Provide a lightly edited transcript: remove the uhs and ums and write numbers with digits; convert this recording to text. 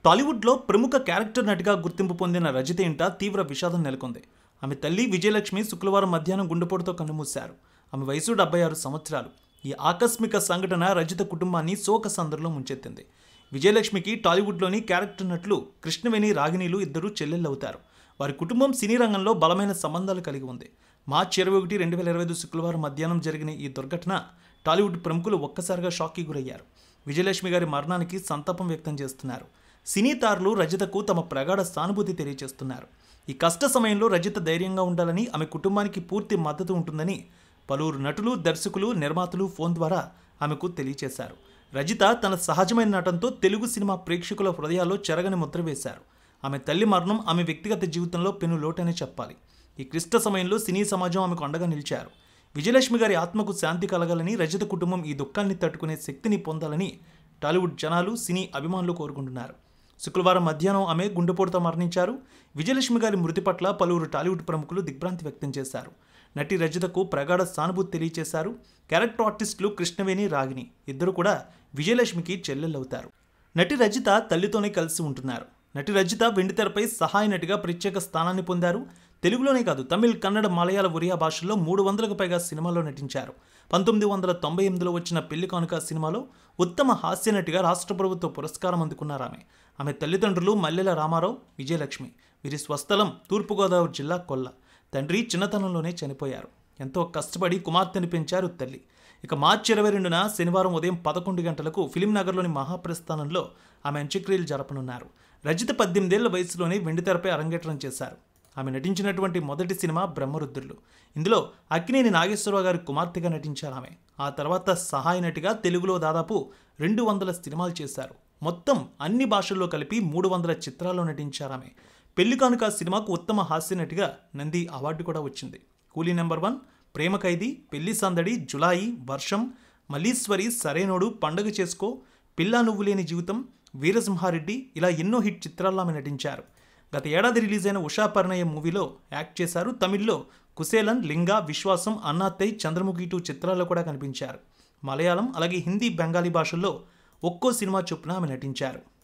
టాలీవుడ్లో ప్రముఖ క్యారెక్టర్ నటిగా గుర్తింపు పొందిన రజిత ఇంట తీవ్ర విషాదం నెలకొంది. ఆమె తల్లి విజయలక్ష్మి శుక్రవారం మధ్యాహ్నం గుండెపోటుతో కన్నుమూశారు. ఆమె వయసు 76 సంవత్సరాలు. ఈ ఆకస్మిక సంఘటన రజిత కుటుంబాన్ని శోకసంద్రంలో ముంచెత్తింది. విజయలక్ష్మికి టాలీవుడ్లోని క్యారెక్టర్ నటులు కృష్ణవేణి, రాగిణీలు ఇద్దరు చెల్లెళ్ళవుతారు. వారి కుటుంబం సినీ రంగంలో బలమైన సంబంధాలు కలిగి ఉంది. మార్చి 21, 2025 శుక్రవారం మధ్యాహ్నం జరిగిన ఈ దుర్ఘటన టాలీవుడ్ ప్రముఖులు ఒక్కసారిగా షాక్కి గురయ్యారు. విజయలక్ష్మి గారి మరణానికి సంతాపం వ్యక్తం చేస్తున్నారు. సినీ తారులు రజితకు తమ ప్రగాఢ సానుభూతి తెలియజేస్తున్నారు. ఈ కష్ట సమయంలో రజిత ధైర్యంగా ఉండాలని, ఆమె కుటుంబానికి పూర్తి మద్దతు ఉంటుందని పలువురు నటులు, దర్శకులు, నిర్మాతలు ఫోన్ ద్వారా ఆమెకు తెలియజేశారు. రజిత తన సహజమైన నటనతో తెలుగు సినిమా ప్రేక్షకుల హృదయాల్లో చెరగని ముద్ర వేశారు. ఆమె తల్లి మరణం ఆమె వ్యక్తిగత జీవితంలో పెను లోటనే చెప్పాలి. ఈ క్లిష్ట సమయంలో సినీ సమాజం ఆమెకు అండగా నిలిచారు. విజయలక్ష్మి గారి ఆత్మకు శాంతి కలగాలని, రజిత కుటుంబం ఈ దుఃఖాన్ని తట్టుకునే శక్తిని పొందాలని టాలీవుడ్ జనాలు, సినీ అభిమానులు కోరుకుంటున్నారు. శుక్రవారం మధ్యాహ్నం ఆమె గుండెపోటుతో మరణించారు. విజయలక్ష్మి గారి మృతి పట్ల పలువురు టాలీవుడ్ ప్రముఖులు దిగ్భ్రాంతి వ్యక్తం చేశారు. నటి రజితకు ప్రగాఢ సానుభూతి తెలియజేశారు. క్యారెక్టర్ ఆర్టిస్టులు కృష్ణవేణి, రాగిణి ఇద్దరు కూడా విజయలక్ష్మికి చెల్లెళ్ళవుతారు. నటి రజిత తల్లితోనే కలిసి ఉంటున్నారు. నటి రజిత వెండితెరపై సహాయ నటిగా ప్రత్యేక స్థానాన్ని పొందారు. తెలుగులోనే కాదు, తమిళ్, కన్నడ, మలయాళ, ఒరియా భాషల్లో 300కు పైగా సినిమాల్లో నటించారు. 1998లో వచ్చిన పెళ్లి కానుక సినిమాలో ఉత్తమ హాస్య నటిగా రాష్ట్ర ప్రభుత్వ పురస్కారం అందుకున్నారు. ఆమె తల్లిదండ్రులు మల్లెల రామారావు, విజయలక్ష్మి. వీరి స్వస్థలం తూర్పుగోదావరి జిల్లా కొల్ల. తండ్రి చిన్నతనంలోనే చనిపోయారు. ఎంతో కష్టపడి కుమార్తెను పెంచారు తల్లి. ఇక మార్చి 22న శనివారం ఉదయం 11 గంటలకు ఫిలింనగర్లోని మహాప్రస్థానంలో ఆమె అంత్యక్రియలు జరపనున్నారు. రజిత 18 ఏళ్ల వయసులోనే వెండితెరపై అరంగేట్రం చేశారు. ఆమె నటించినటువంటి మొదటి సినిమా బ్రహ్మరుద్రులు. ఇందులో అక్కినేని నాగేశ్వరరావు గారి కుమార్తెగా నటించారు ఆమె. ఆ తర్వాత సహాయ నటిగా తెలుగులో దాదాపు 200 సినిమాలు చేశారు. మొత్తం అన్ని భాషల్లో కలిపి 300 చిత్రాల్లో నటించారు ఆమె. పెళ్లి కానుక సినిమాకు ఉత్తమ హాస్య నటిగా నంది అవార్డు కూడా వచ్చింది. కూలీ నెంబర్ 1, ప్రేమ ఖైదీ, పెళ్లి సందడి, జులాయి, వర్షం, మల్లీశ్వరి, సరైనోడు, పండగ చేసుకో, పిల్లా నువ్వు లేని జీవితం, వీరసింహారెడ్డి ఇలా ఎన్నో హిట్ చిత్రాల్లో ఆమె నటించారు. గత ఏడాది రిలీజ్ అయిన ఉషా పరిణయం మూవీలో యాక్ట్ చేశారు. తమిళ్లో కుసేలన్, లింగా, విశ్వాసం, అన్నాత్తై, చంద్రముఖి 2 చిత్రాల్లో కూడా కనిపించారు. మలయాళం అలాగే హిందీ, బెంగాలీ భాషల్లో ఒక్కో సినిమా చొప్పున ఆమె నటించారు.